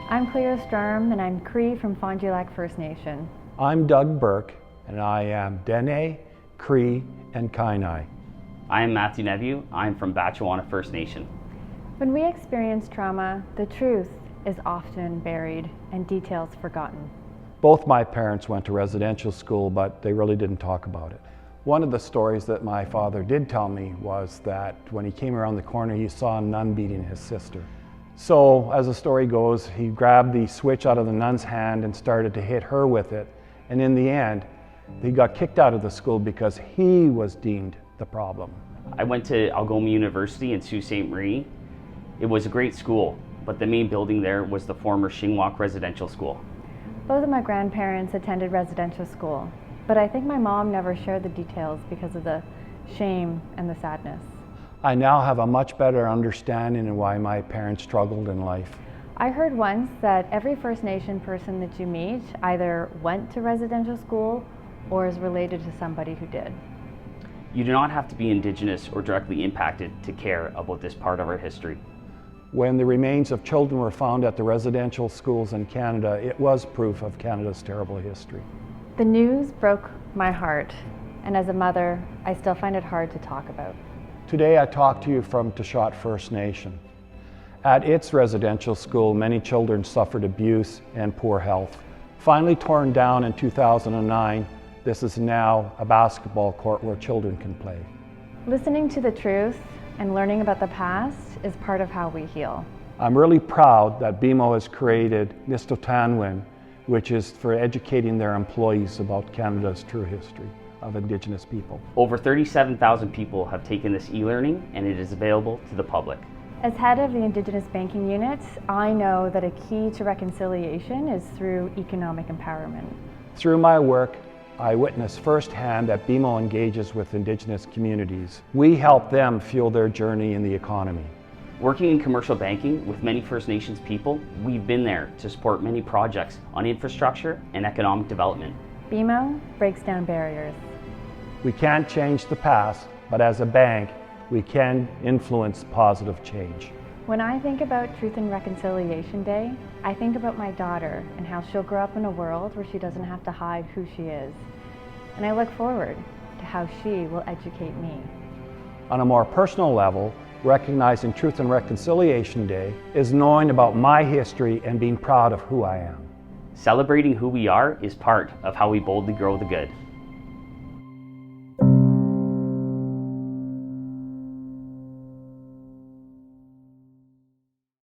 I'm Clio Straram and I'm Cree from Fond du Lac First Nation. I'm Doug Bourque and I am Dene, Cree, and Kainai. I am Matthew Neveu. I'm from Batchewana First Nation. When we experience trauma, the truth is often buried and details forgotten. Both my parents went to residential school, but they really didn't talk about it. One of the stories that my father did tell me was that when he came around the corner, he saw a nun beating his sister. So, as the story goes, he grabbed the switch out of the nun's hand and started to hit her with it. And in the end, he got kicked out of the school because he was deemed the problem. I went to Algoma University in Sault Ste. Marie. It was a great school, but the main building there was the former Shingwalk Residential School. Both of my grandparents attended residential school, but I think my mom never shared the details because of the shame and the sadness. I now have a much better understanding of why my parents struggled in life. I heard once that every First Nation person that you meet either went to residential school or is related to somebody who did. You do not have to be Indigenous or directly impacted to care about this part of our history. When the remains of children were found at the residential schools in Canada, it was proof of Canada's terrible history. The news broke my heart, and as a mother, I still find it hard to talk about. Today I talk to you from Tseshaht First Nation. At its residential school, many children suffered abuse and poor health. Finally torn down in 2009, this is now a basketball court where children can play. Listening to the truth and learning about the past is part of how we heal. I'm really proud that BMO has created Nistotanwin, which is for educating their employees about Canada's true history of Indigenous people. Over 37,000 people have taken this e-learning and it is available to the public. As head of the Indigenous Banking Unit, I know that a key to reconciliation is through economic empowerment. Through my work, I witness firsthand that BMO engages with Indigenous communities. We help them fuel their journey in the economy. Working in commercial banking with many First Nations people, we've been there to support many projects on infrastructure and economic development. BMO breaks down barriers. We can't change the past, but as a bank, we can influence positive change. When I think about Truth and Reconciliation Day, I think about my daughter and how she'll grow up in a world where she doesn't have to hide who she is. And I look forward to how she will educate me. On a more personal level, recognizing Truth and Reconciliation Day is knowing about my history and being proud of who I am. Celebrating who we are is part of how we boldly grow the good.